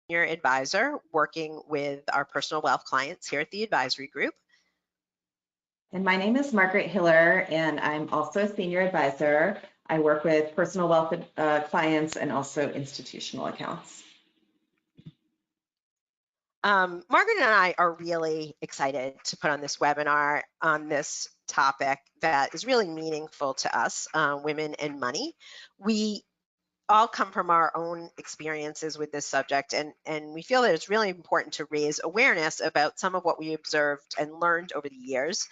advisor working with our personal wealth clients here at the advisory group. And my name is Margaret Hiller, and I'm also a senior advisor. I work with personal wealth clients and also institutional accounts. Margaret and I are really excited to put on this webinar on this topic that is really meaningful to us, women and money. We all come from our own experiences with this subject, and we feel that it's really important to raise awareness about some of what we observed and learned over the years.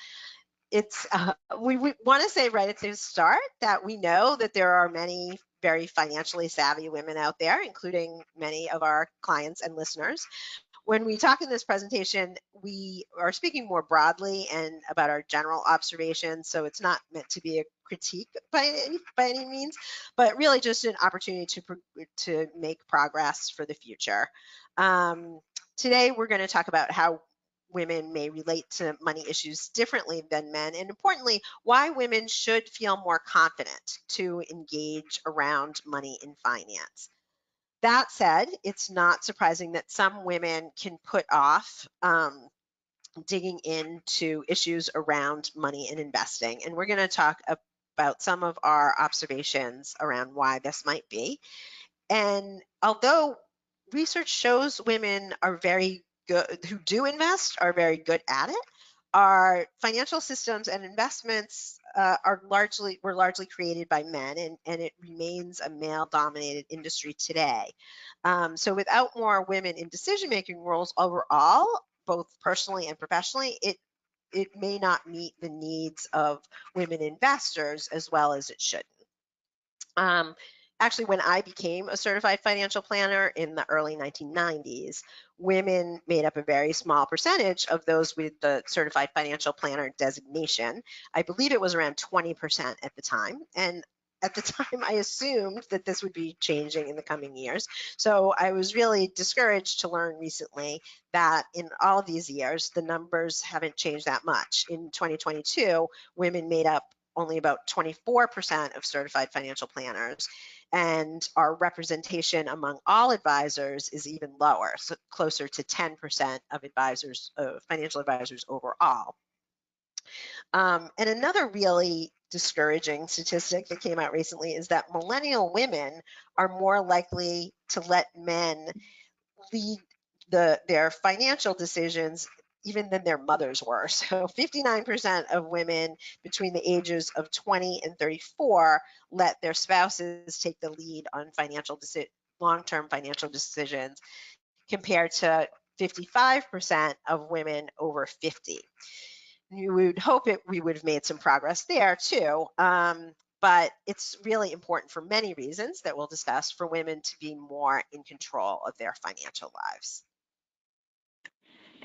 We want to say right at the start that we know that there are many very financially savvy women out there, including many of our clients and listeners. When we talk in this presentation, we are speaking more broadly and about our general observations, so it's not meant to be a critique by any means, but really just an opportunity to make progress for the future. Today, we're going to talk about how women may relate to money issues differently than men, and importantly, why women should feel more confident to engage around money and finance. That said, it's not surprising that some women can put off digging into issues around money and investing. And we're going to talk about some of our observations around why this might be. And although research shows women are very good, who do invest are very good at it, our financial systems and investments were largely created by men, and it remains a male-dominated industry today. So without more women in decision-making roles overall, both personally and professionally, it may not meet the needs of women investors as well as it should. Actually, when I became a certified financial planner in the early 1990s, women made up a very small percentage of those with the certified financial planner designation. I believe it was around 20% at the time. And at the time, I assumed that this would be changing in the coming years. So I was really discouraged to learn recently that in all of these years, the numbers haven't changed that much. In 2022, women made up only about 24% of certified financial planners, and our representation among all advisors is even lower, so closer to 10% of advisors, financial advisors overall. And another really discouraging statistic that came out recently is that millennial women are more likely to let men lead their financial decisions even than their mothers were. So 59% of women between the ages of 20 and 34 let their spouses take the lead on long-term financial decisions, compared to 55% of women over 50. You would hope we would have made some progress there too. But it's really important for many reasons that we'll discuss for women to be more in control of their financial lives.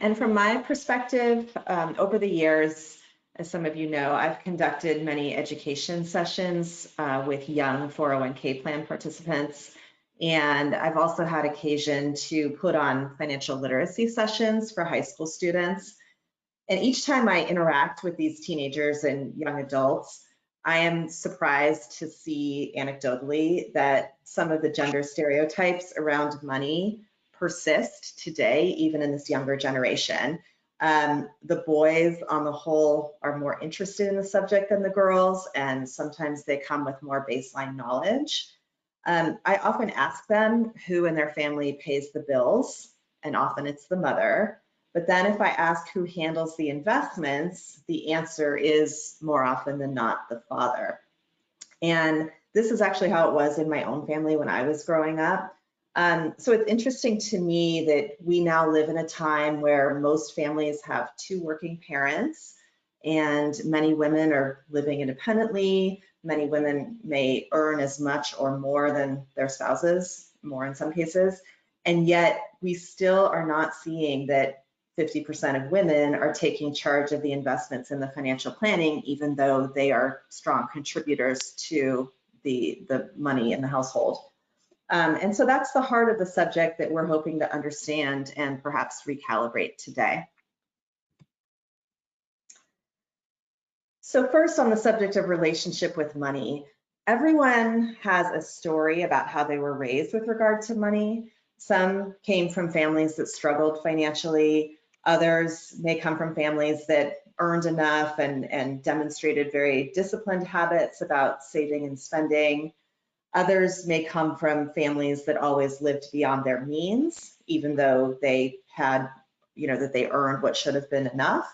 And from my perspective, over the years, as some of you know, I've conducted many education sessions with young 401k plan participants. And I've also had occasion to put on financial literacy sessions for high school students. And each time I interact with these teenagers and young adults, I am surprised to see anecdotally that some of the gender stereotypes around money persist today, even in this younger generation. The boys on the whole are more interested in the subject than the girls, and sometimes they come with more baseline knowledge. I often ask them who in their family pays the bills, and often it's the mother. But then if I ask who handles the investments, the answer is more often than not the father. And this is actually how it was in my own family when I was growing up. So it's interesting to me that we now live in a time where most families have two working parents, and many women are living independently. Many women may earn as much or more than their spouses, more in some cases. And yet we still are not seeing that 50% of women are taking charge of the investments in the financial planning, even though they are strong contributors to the money in the household. And so that's the heart of the subject that we're hoping to understand and perhaps recalibrate today. So first, on the subject of relationship with money, everyone has a story about how they were raised with regard to money. Some came from families that struggled financially. Others may come from families that earned enough and demonstrated very disciplined habits about saving and spending. Others may come from families that always lived beyond their means, even though they had, that they earned what should have been enough.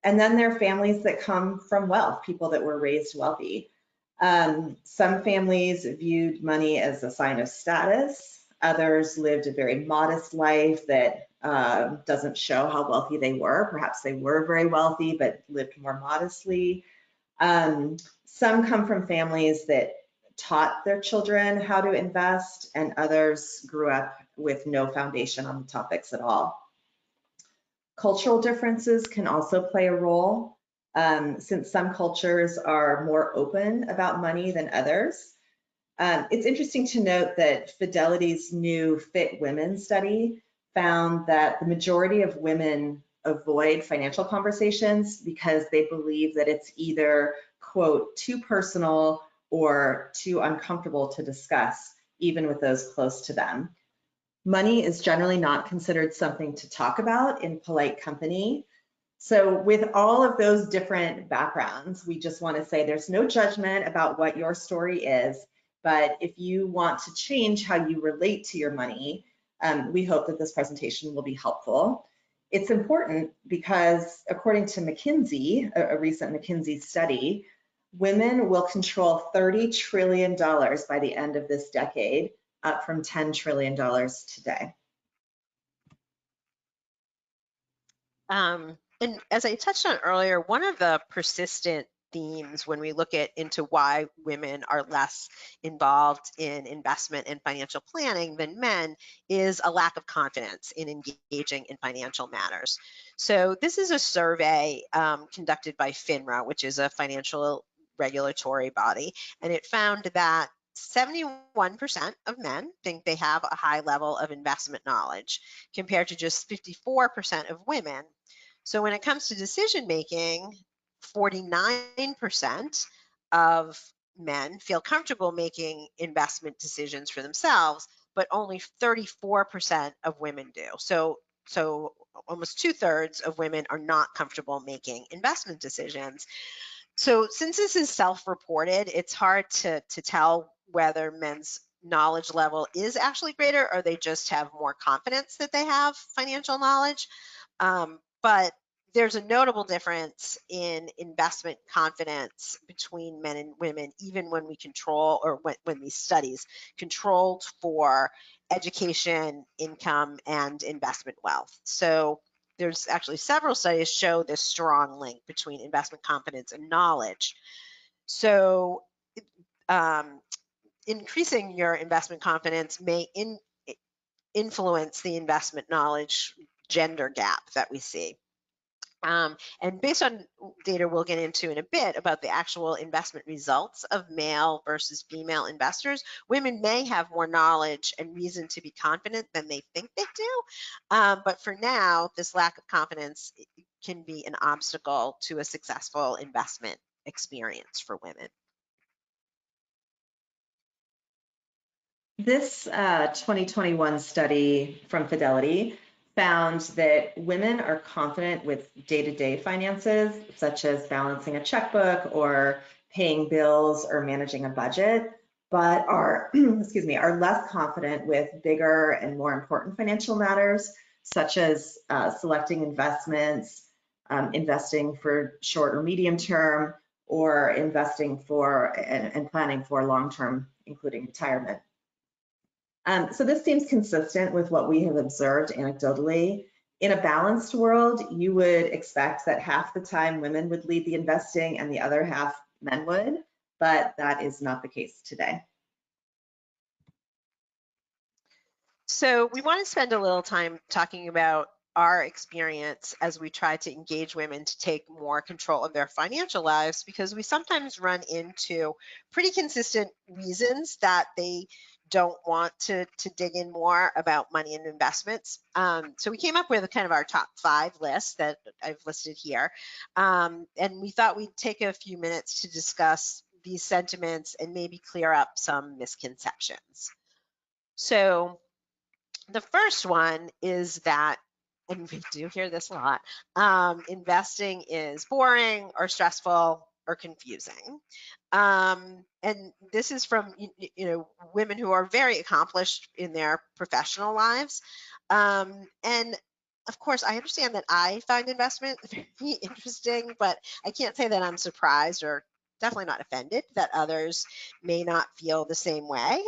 And then there are families that come from wealth, people that were raised wealthy. Some families viewed money as a sign of status. Others lived a very modest life that doesn't show how wealthy they were. Perhaps they were very wealthy, but lived more modestly. Some come from families that taught their children how to invest, and others grew up with no foundation on the topics at all. Cultural differences can also play a role. Since some cultures are more open about money than others. It's interesting to note that Fidelity's new Fit Women study found that the majority of women avoid financial conversations because they believe that it's either, quote, too personal or too uncomfortable to discuss, even with those close to them. Money is generally not considered something to talk about in polite company. So with all of those different backgrounds, we just want to say there's no judgment about what your story is, but if you want to change how you relate to your money, we hope that this presentation will be helpful. It's important because according to McKinsey, a recent McKinsey study, women will control $30 trillion by the end of this decade, up from $10 trillion today. And as I touched on earlier, one of the persistent themes when we look into why women are less involved in investment and financial planning than men is a lack of confidence in engaging in financial matters. So this is a survey conducted by FINRA, which is a financial regulatory body, and it found that 71% of men think they have a high level of investment knowledge, compared to just 54% of women. So when it comes to decision making, 49% of men feel comfortable making investment decisions for themselves, but only 34% of women do. So almost 2/3 of women are not comfortable making investment decisions. So since this is self-reported, it's hard to tell whether men's knowledge level is actually greater or they just have more confidence that they have financial knowledge. But there's a notable difference in investment confidence between men and women, even when we control, or when these studies controlled for education, income, and investment wealth. So there's actually several studies show this strong link between investment confidence and knowledge. So increasing your investment confidence may influence the investment knowledge gender gap that we see. And based on data we'll get into in a bit about the actual investment results of male versus female investors, women may have more knowledge and reason to be confident than they think they do. But for now, this lack of confidence can be an obstacle to a successful investment experience for women. This 2021 study from Fidelity found that women are confident with day-to-day finances, such as balancing a checkbook or paying bills or managing a budget, but are, are less confident with bigger and more important financial matters, such as selecting investments, investing for short or medium term, or investing for and planning for long-term, including retirement. So this seems consistent with what we have observed anecdotally. In a balanced world, you would expect that half the time women would lead the investing and the other half men would, but that is not the case today. So we want to spend a little time talking about our experience as we try to engage women to take more control of their financial lives, because we sometimes run into pretty consistent reasons that they don't want to dig in more about money and investments. So we came up with kind of our top 5 list that I've listed here. And we thought we'd take a few minutes to discuss these sentiments and maybe clear up some misconceptions. So The first one is that, and we do hear this a lot, investing is boring or stressful or confusing. And this is from women who are very accomplished in their professional lives. And of course, I understand that I find investment very interesting, but I can't say that I'm surprised or definitely not offended that others may not feel the same way.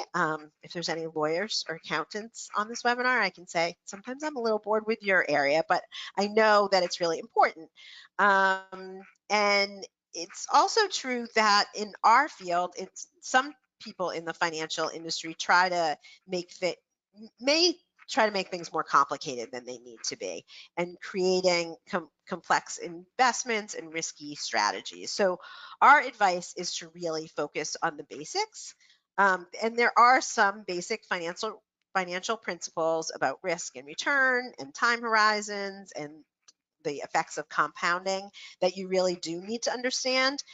If there's any lawyers or accountants on this webinar, I can say sometimes I'm a little bored with your area, but I know that it's really important. And it's also true that in our field, it's some people in the financial industry may try to make things more complicated than they need to be, and creating complex investments and risky strategies. So our advice is to really focus on the basics. And there are some basic financial principles about risk and return and time horizons and the effects of compounding that you really do need to understand.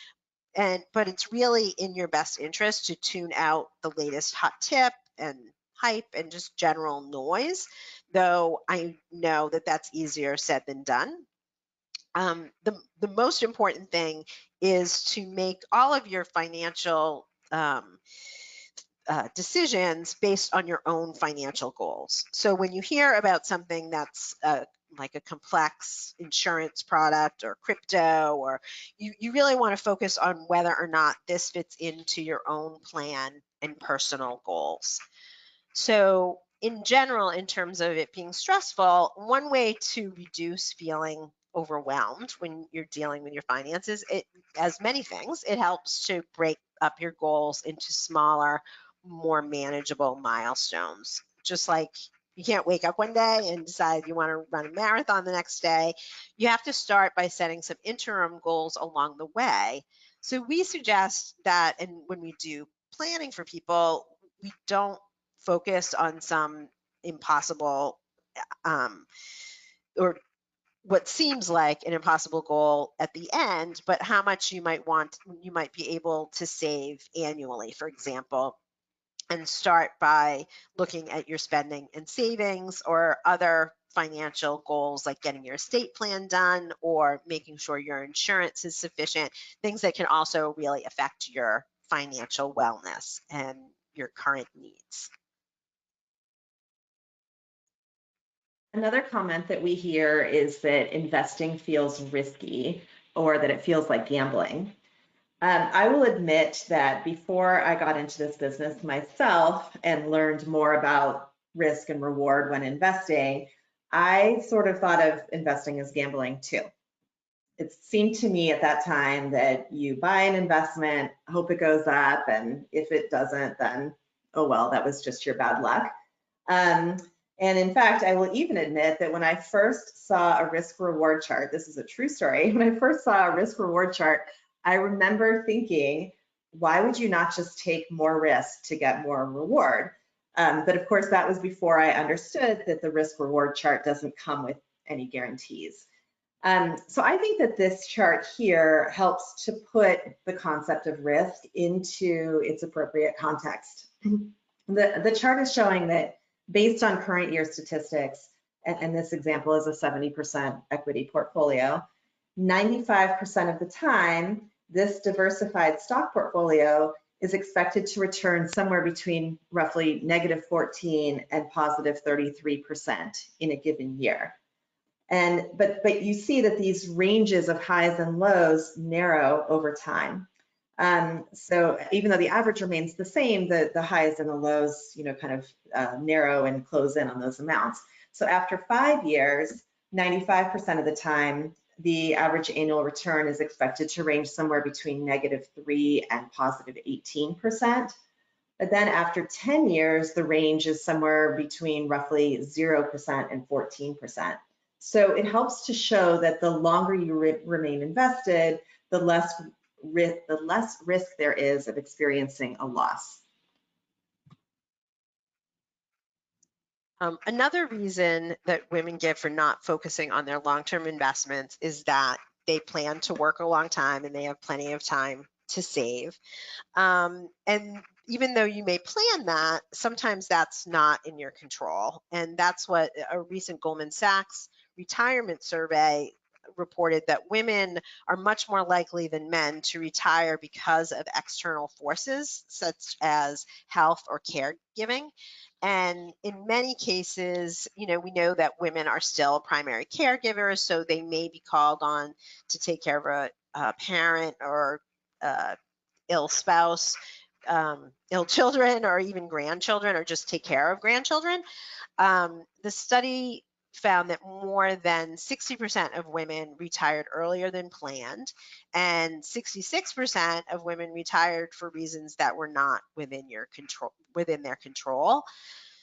But it's really in your best interest to tune out the latest hot tip and hype and just general noise, though I know that that's easier said than done. The most important thing is to make all of your financial decisions based on your own financial goals. So when you hear about something that's like a complex insurance product or crypto, or you really want to focus on whether or not this fits into your own plan and personal goals. So in general, in terms of it being stressful, one way to reduce feeling overwhelmed when you're dealing with your finances, as many things, it helps to break up your goals into smaller, more manageable milestones. Just like you can't wake up one day and decide you want to run a marathon the next day. You have to start by setting some interim goals along the way. So we suggest that, and when we do planning for people, we don't focus on some impossible or what seems like an impossible goal at the end, but how much you might be able to save annually, for example, and start by looking at your spending and savings or other financial goals like getting your estate plan done or making sure your insurance is sufficient, things that can also really affect your financial wellness and your current needs. Another comment that we hear is that investing feels risky or that it feels like gambling. I will admit that before I got into this business myself and learned more about risk and reward when investing, I sort of thought of investing as gambling too. It seemed to me at that time that you buy an investment, hope it goes up, and if it doesn't, then oh well, that was just your bad luck. And in fact, I will even admit that when I first saw a risk reward chart, this is a true story, when I first saw a risk reward chart, I remember thinking, why would you not just take more risk to get more reward? But of course, that was before I understood that the risk reward chart doesn't come with any guarantees. So I think that this chart here helps to put the concept of risk into its appropriate context. The chart is showing that based on current year statistics, and this example is a 70% equity portfolio, 95% of the time, this diversified stock portfolio is expected to return somewhere between roughly -14 and +33% in a given year. But you see that these ranges of highs and lows narrow over time. So even though the average remains the same, the highs and the lows, kind of narrow and close in on those amounts. So after 5 years, 95% of the time, the average annual return is expected to range somewhere between -3 and +18%. But then after 10 years, the range is somewhere between roughly 0% and 14%. So it helps to show that the longer you remain invested, the less risk there is of experiencing a loss. Another reason that women give for not focusing on their long-term investments is that they plan to work a long time and they have plenty of time to save. And even though you may plan that, sometimes that's not in your control. And that's what a recent Goldman Sachs retirement survey reported, that women are much more likely than men to retire because of external forces such as health or caregiving. And in many cases, we know that women are still primary caregivers, so they may be called on to take care of a parent or ill spouse, ill children, or even grandchildren, or just take care of grandchildren. The study found that more than 60% of women retired earlier than planned, and 66% of women retired for reasons that were not within their control.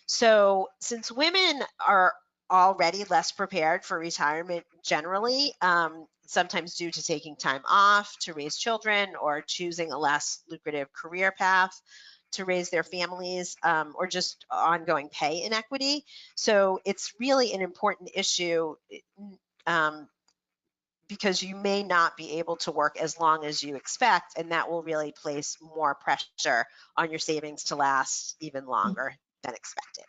So since women are already less prepared for retirement generally, sometimes due to taking time off to raise children or choosing a less lucrative career path to raise their families, or just ongoing pay inequity. So it's really an important issue, um, because you may not be able to work as long as you expect, and that will really place more pressure on your savings to last even longer than expected.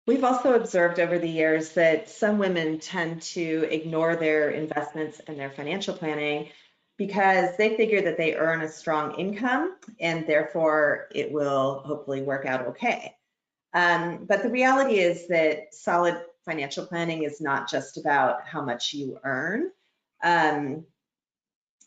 We've also observed over the years that some women tend to ignore their investments and their financial planning because they figure that they earn a strong income and therefore it will hopefully work out okay. But the reality is that solid financial planning is not just about how much you earn.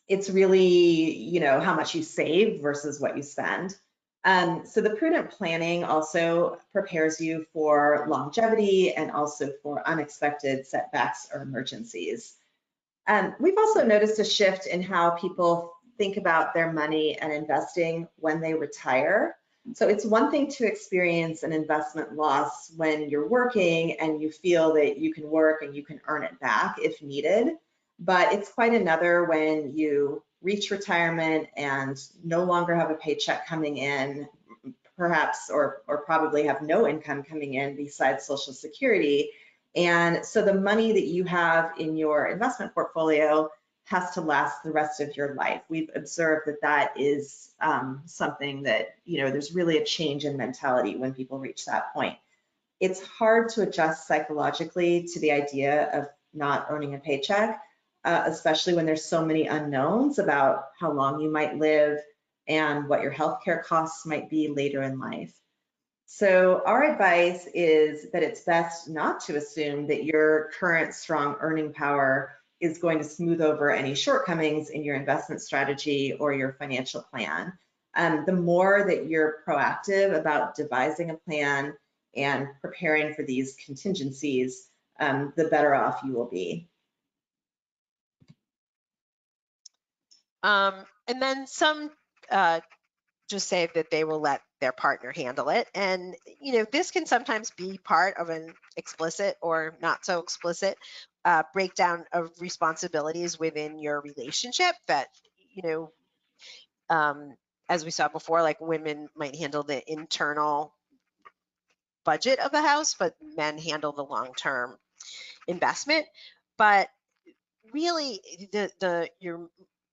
It's really, how much you save versus what you spend. So the prudent planning also prepares you for longevity and also for unexpected setbacks or emergencies. We've also noticed a shift in how people think about their money and investing when they retire. So it's one thing to experience an investment loss when you're working and you feel that you can work and you can earn it back if needed. But it's quite another when you reach retirement and no longer have a paycheck coming in, perhaps, or probably have no income coming in besides Social Security. And so the money that you have in your investment portfolio has to last the rest of your life. We've observed that that is something that, there's really a change in mentality when people reach that point. It's hard to adjust psychologically to the idea of not earning a paycheck, especially when there's so many unknowns about how long you might live and what your healthcare costs might be later in life. So our advice is that it's best not to assume that your current strong earning power is going to smooth over any shortcomings in your investment strategy or your financial plan. The more that you're proactive about devising a plan and preparing for these contingencies, the better off you will be. And then some just say that they will let their partner handle it. And, this can sometimes be part of an explicit or not so explicit breakdown of responsibilities within your relationship that, as we saw before, like women might handle the internal budget of the house, but men handle the long-term investment. But really, your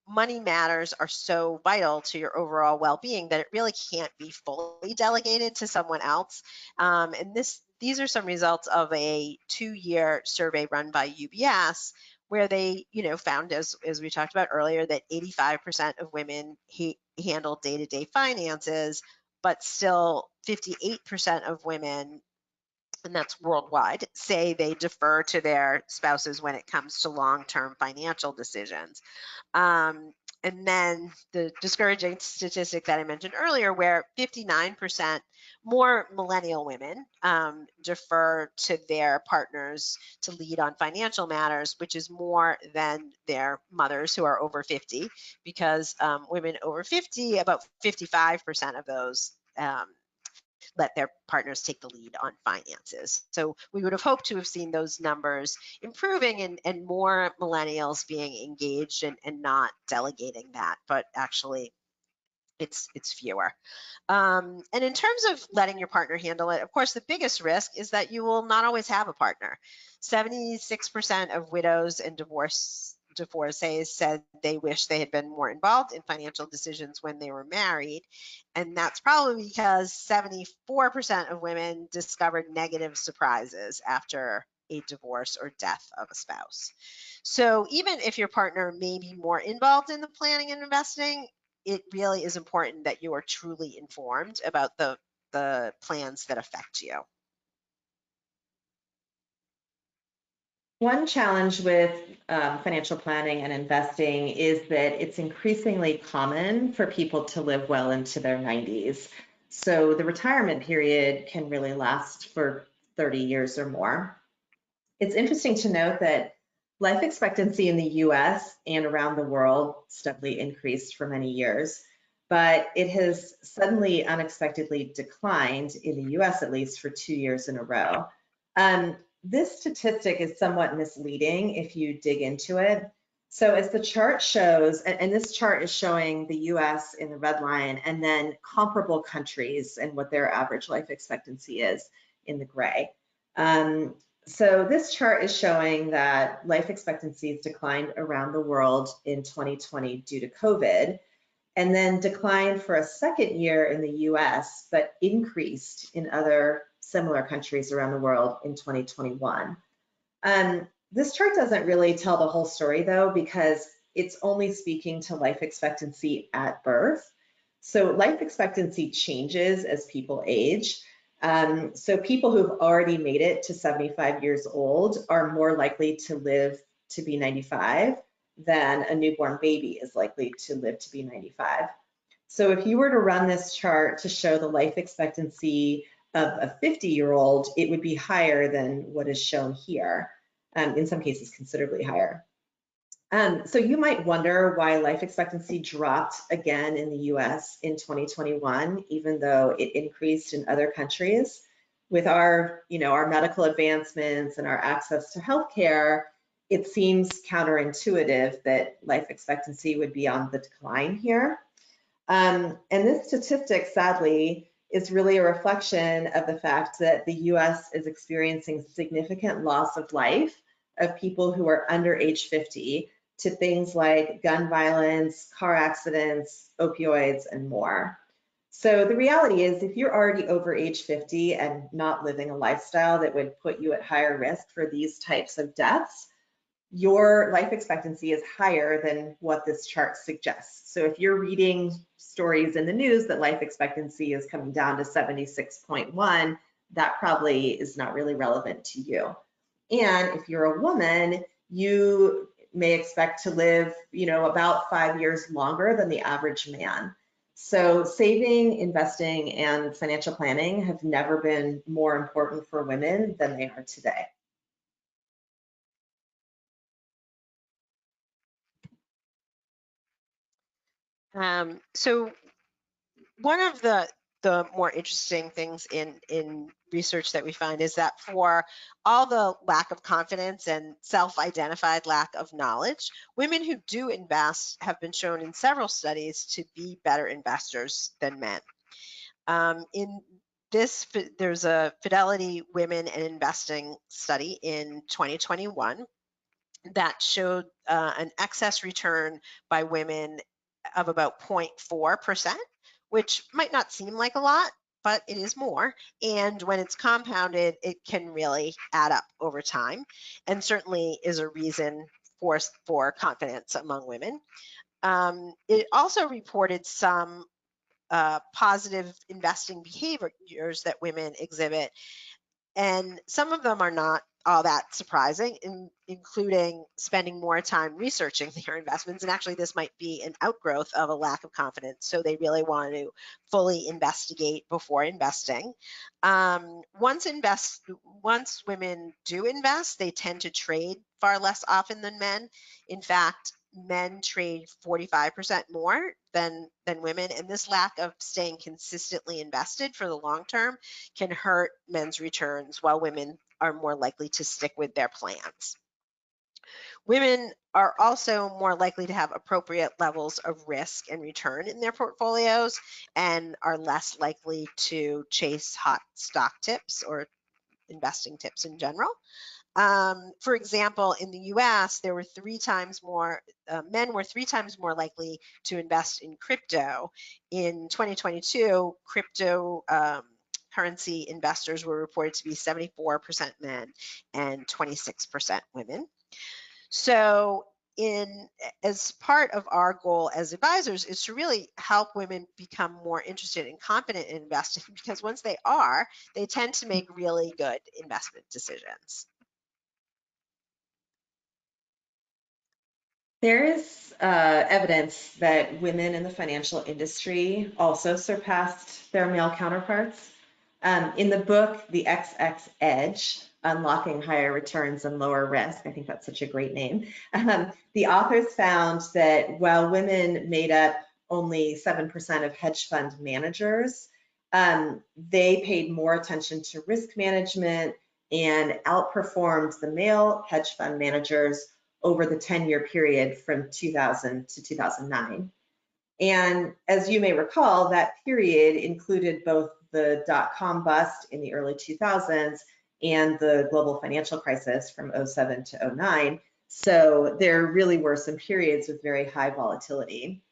money matters are so vital to your overall well-being that it really can't be fully delegated to someone else. And these are some results of a 2-year survey run by UBS, where they, found, as we talked about earlier, that 85% of women handle day-to-day finances, but still 58% of women, and that's worldwide, say they defer to their spouses when it comes to long-term financial decisions. And then the discouraging statistic that I mentioned earlier, where 59% more millennial women defer to their partners to lead on financial matters, which is more than their mothers who are over 50, because women over 50, about 55% of those let their partners take the lead on finances. So we would have hoped to have seen those numbers improving and more millennials being engaged and not delegating that, but actually it's fewer. And in terms of letting your partner handle it, of course, the biggest risk is that you will not always have a partner. 76% of widows and divorcees said they wish they had been more involved in financial decisions when they were married. And that's probably because 74% of women discovered negative surprises after a divorce or death of a spouse. So even if your partner may be more involved in the planning and investing, it really is important that you are truly informed about the plans that affect you. One challenge with financial planning and investing is that it's increasingly common for people to live well into their 90s. So the retirement period can really last for 30 years or more. It's interesting to note that life expectancy in the US and around the world steadily increased for many years, but it has suddenly unexpectedly declined in the US, at least for 2 years in a row. This statistic is somewhat misleading if you dig into it. So as the chart shows, and this chart is showing the US in the red line, and then comparable countries and what their average life expectancy is in the gray. So this chart is showing that life expectancies declined around the world in 2020 due to COVID, and then declined for a second year in the US, but increased in other similar countries around the world in 2021. This chart doesn't really tell the whole story though, because it's only speaking to life expectancy at birth. So life expectancy changes as people age. So people who've already made it to 75 years old are more likely to live to be 95 than a newborn baby is likely to live to be 95. So if you were to run this chart to show the life expectancy of a 50-year-old, it would be higher than what is shown here, in some cases considerably higher. So you might wonder why life expectancy dropped again in the US in 2021, even though it increased in other countries. With our, our medical advancements and our access to healthcare, it seems counterintuitive that life expectancy would be on the decline here. And this statistic, sadly, is really a reflection of the fact that the US is experiencing significant loss of life of people who are under age 50 to things like gun violence, car accidents, opioids, and more. So the reality is, if you're already over age 50 and not living a lifestyle that would put you at higher risk for these types of deaths, your life expectancy is higher than what this chart suggests. So if you're reading stories in the news that life expectancy is coming down to 76.1, that probably is not really relevant to you. And if you're a woman, you may expect to live, about 5 years longer than the average man. So saving, investing, and financial planning have never been more important for women than they are today. So one of the more interesting things in research that we find is that for all the lack of confidence and self-identified lack of knowledge, women who do invest have been shown in several studies to be better investors than men. In this, there's a Fidelity Women and Investing study in 2021 that showed an excess return by women of about 0.4%, which might not seem like a lot, but it is more. And when it's compounded, it can really add up over time, and certainly is a reason for confidence among women. It also reported some positive investing behaviors that women exhibit, and some of them are not all that surprising, including spending more time researching their investments. And actually, this might be an outgrowth of a lack of confidence. So they really want to fully investigate before investing. Once women do invest, they tend to trade far less often than men. In fact, men trade 45% more than women, and this lack of staying consistently invested for the long term can hurt men's returns, while women are more likely to stick with their plans. Women are also more likely to have appropriate levels of risk and return in their portfolios, and are less likely to chase hot stock tips or investing tips in general. For example, in the US, there were 3 times more, men were 3 times more likely to invest in crypto. In 2022, crypto currency investors were reported to be 74% men and 26% women. So as part of our goal as advisors is to really help women become more interested and confident in investing, because once they are, they tend to make really good investment decisions. There is evidence that women in the financial industry also surpassed their male counterparts. In the book, The XX Edge, Unlocking Higher Returns and Lower Risk, I think that's such a great name, the authors found that while women made up only 7% of hedge fund managers, they paid more attention to risk management and outperformed the male hedge fund managers over the 10-year period from 2000 to 2009. And as you may recall, that period included both the dot-com bust in the early 2000s and the global financial crisis from 07 to 09. So there really were some periods with very high volatility.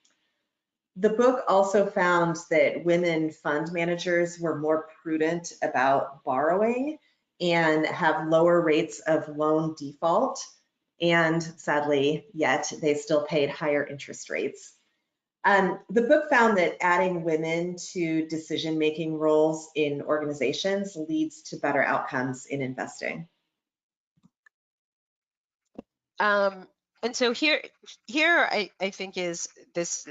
The book also found that women fund managers were more prudent about borrowing and have lower rates of loan default. And sadly, yet they still paid higher interest rates. The book found that adding women to decision-making roles in organizations leads to better outcomes in investing. And so here I think is this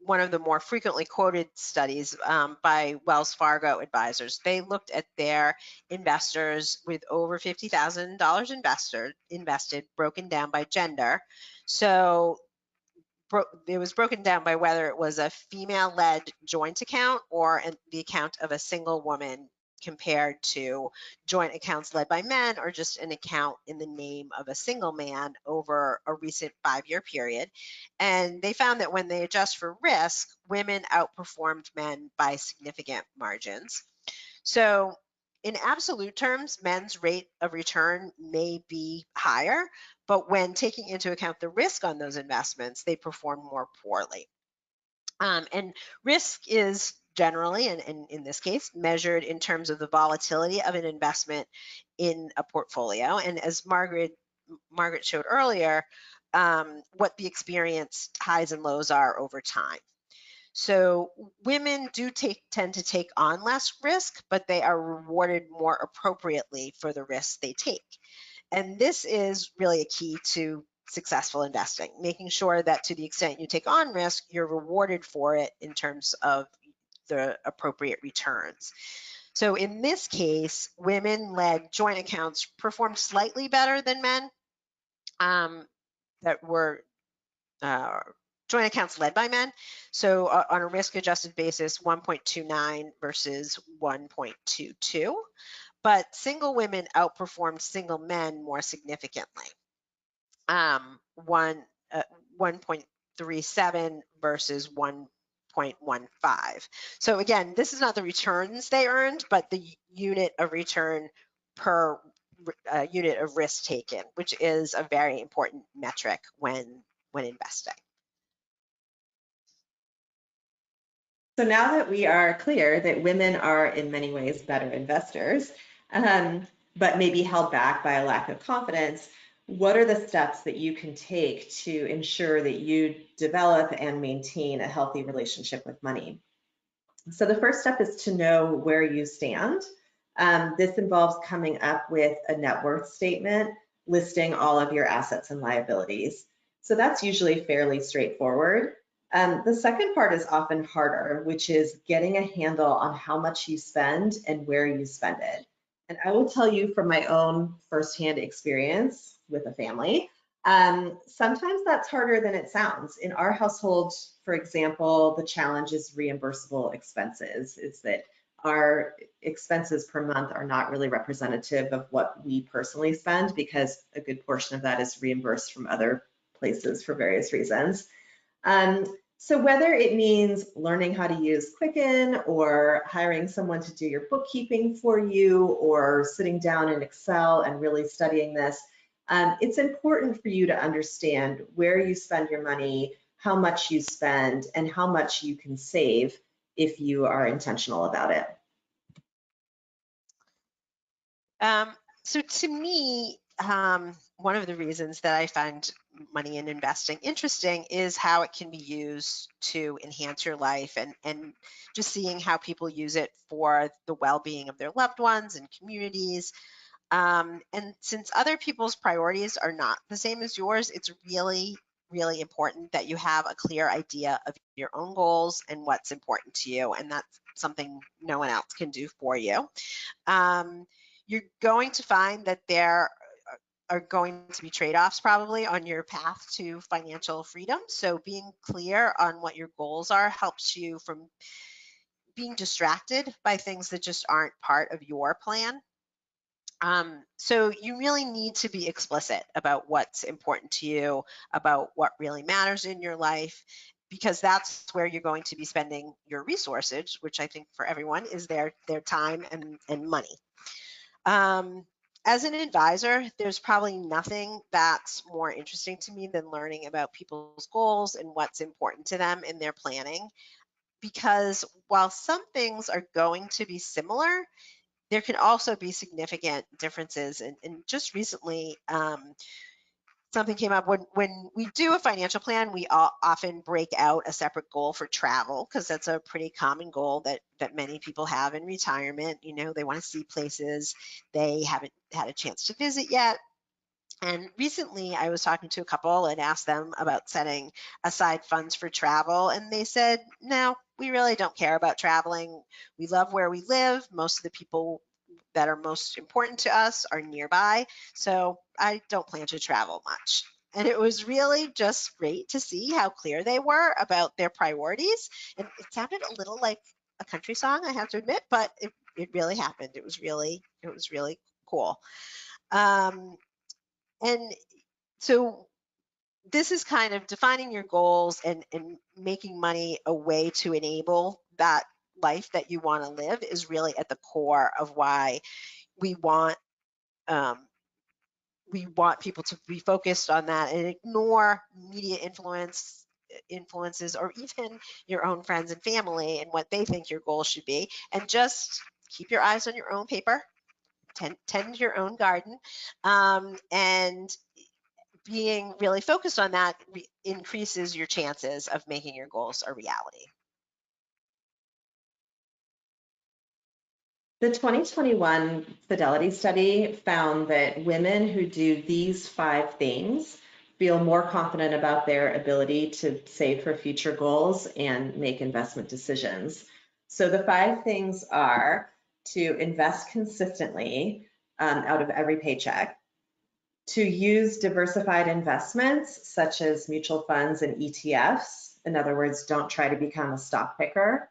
one of the more frequently quoted studies by Wells Fargo advisors. They looked at their investors with over $50,000 invested, broken down by gender. So it was broken down by whether it was a female-led joint account or the account of a single woman, compared to joint accounts led by men or just an account in the name of a single man over a recent 5-year period. And they found that when they adjust for risk, women outperformed men by significant margins. So in absolute terms, men's rate of return may be higher, but when taking into account the risk on those investments, they perform more poorly. And risk is generally, and in this case, measured in terms of the volatility of an investment in a portfolio. And as Margaret showed earlier, what the experienced highs and lows are over time. So women do tend to take on less risk, but they are rewarded more appropriately for the risks they take. And this is really a key to successful investing, making sure that to the extent you take on risk, you're rewarded for it in terms of the appropriate returns. So in this case, women-led joint accounts performed slightly better than men that were joint accounts led by men. So on a risk-adjusted basis, 1.29 versus 1.22. But single women outperformed single men more significantly. 1.37 versus 1.15. So again, this is not the returns they earned, but the unit of return per unit of risk taken, which is a very important metric when investing. So now that we are clear that women are in many ways better investors, but may be held back by a lack of confidence, what are the steps that you can take to ensure that you develop and maintain a healthy relationship with money? So the first step is to know where you stand. This involves coming up with a net worth statement listing all of your assets and liabilities. So that's usually fairly straightforward. The second part is often harder, which is getting a handle on how much you spend and where you spend it. And I will tell you from my own firsthand experience with a family, sometimes that's harder than it sounds. In our household, for example, the challenge is reimbursable expenses. It's that our expenses per month are not really representative of what we personally spend, because a good portion of that is reimbursed from other places for various reasons. So whether it means learning how to use Quicken or hiring someone to do your bookkeeping for you or sitting down in Excel and really studying this, it's important for you to understand where you spend your money, how much you spend, and how much you can save if you are intentional about it. So to me, one of the reasons that I find money in investing interesting is how it can be used to enhance your life, and just seeing how people use it for the well-being of their loved ones and communities. And since other people's priorities are not the same as yours, it's really, really important that you have a clear idea of your own goals and what's important to you. And that's something no one else can do for you. Um, you're going to find that there are going to be trade-offs probably on your path to financial freedom. So being clear on what your goals are helps you from being distracted by things that just aren't part of your plan. So you really need to be explicit about what's important to you, about what really matters in your life, because that's where you're going to be spending your resources, which I think for everyone is their time and money. As an advisor, there's probably nothing that's more interesting to me than learning about people's goals and what's important to them in their planning. Because while some things are going to be similar, there can also be significant differences. And just recently, something came up when we do a financial plan, we often break out a separate goal for travel because that's a pretty common goal that many people have in retirement. You know, they want to see places they haven't had a chance to visit yet. And recently, I was talking to a couple and asked them about setting aside funds for travel, and they said, "No, we really don't care about traveling. We love where we live. Most of the people that are most important to us are nearby, so I don't plan to travel much." And it was really just great to see how clear they were about their priorities. And it sounded a little like a country song, I have to admit, but it really happened. It was really cool. Um, and so this is kind of defining your goals and making money a way to enable that life that you want to live is really at the core of why we want um, we want people to be focused on that and ignore media influences or even your own friends and family and what they think your goals should be, and just keep your eyes on your own paper, tend your own garden, and being really focused on that increases your chances of making your goals a reality. The 2021 Fidelity study found that women who do these 5 things feel more confident about their ability to save for future goals and make investment decisions. So the 5 things are to invest consistently out of every paycheck, to use diversified investments such as mutual funds and ETFs. In other words, don't try to become a stock picker.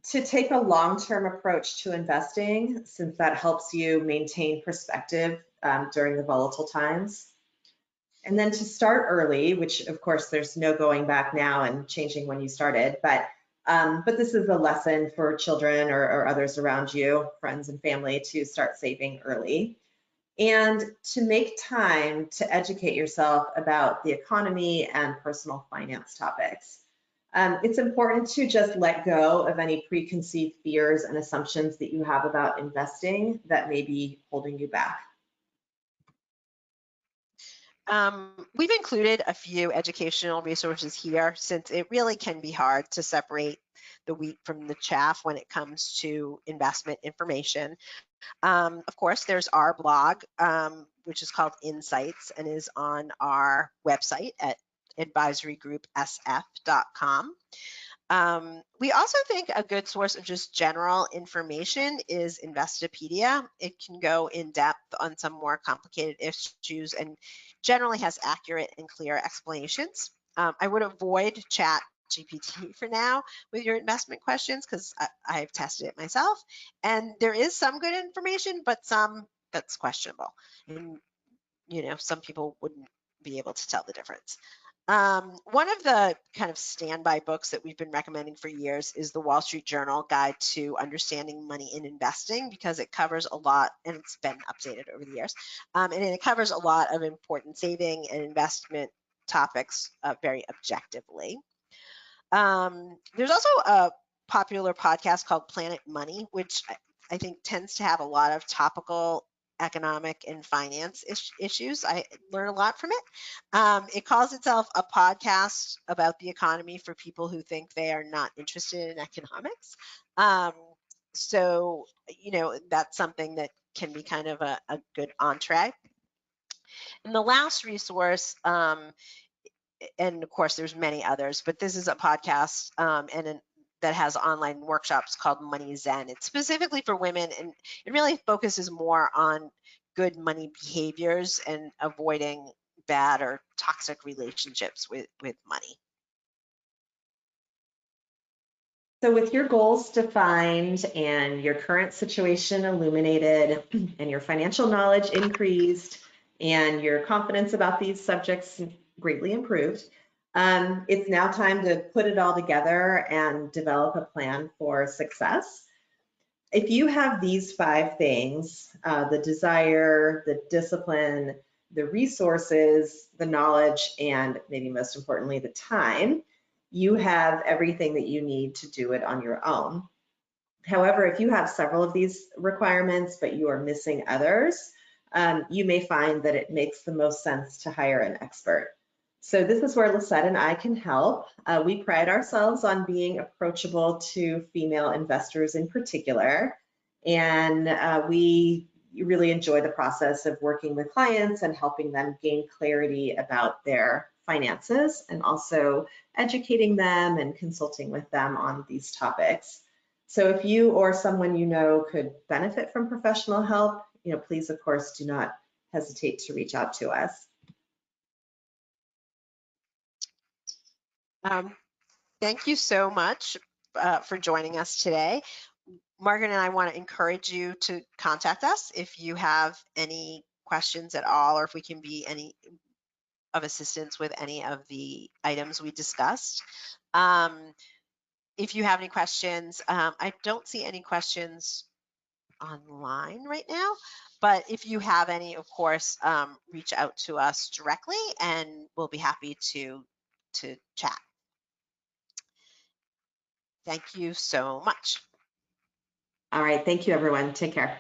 To take a long-term approach to investing, since that helps you maintain perspective during the volatile times. And then to start early, which of course there's no going back now and changing when you started, but this is a lesson for children or others around you, friends and family, to start saving early. And to make time to educate yourself about the economy and personal finance topics. It's important to just let go of any preconceived fears and assumptions that you have about investing that may be holding you back. We've included a few educational resources here since it really can be hard to separate the wheat from the chaff when it comes to investment information. Of course, there's our blog, which is called Insights and is on our website at advisorygroupsf.com. We also think a good source of just general information is Investopedia. It can go in depth on some more complicated issues and generally has accurate and clear explanations. I would avoid Chat GPT for now with your investment questions because I've tested it myself. And there is some good information, but some that's questionable. And, you know, some people wouldn't be able to tell the difference. One of the kind of standby books that we've been recommending for years is the Wall Street Journal Guide to Understanding Money in Investing, because it covers a lot, and it's been updated over the years, and it covers a lot of important saving and investment topics very objectively. There's also a popular podcast called Planet Money, which I think tends to have a lot of topical economic and finance issues. I learn a lot from it. It calls itself a podcast about the economy for people who think they are not interested in economics. So, that's something that can be kind of a good entree. And the last resource, and of course there's many others, but this is a podcast that has online workshops called Money Zen. It's specifically for women, and it really focuses more on good money behaviors and avoiding bad or toxic relationships with money. So with your goals defined and your current situation illuminated and your financial knowledge increased and your confidence about these subjects greatly improved, it's now time to put it all together and develop a plan for success. If you have these 5 things, the desire, the discipline, the resources, the knowledge, and maybe most importantly, the time, you have everything that you need to do it on your own. However, if you have several of these requirements, but you are missing others, you may find that it makes the most sense to hire an expert. So this is where Lisette and I can help. We pride ourselves on being approachable to female investors in particular, and we really enjoy the process of working with clients and helping them gain clarity about their finances, and also educating them and consulting with them on these topics. So if you or someone you know could benefit from professional help, please, of course, do not hesitate to reach out to us. Thank you so much for joining us today. Margaret and I want to encourage you to contact us if you have any questions at all, or if we can be any of assistance with any of the items we discussed. If you have any questions, I don't see any questions online right now, but if you have any, of course, reach out to us directly and we'll be happy to chat. Thank you so much. All right. Thank you, everyone. Take care.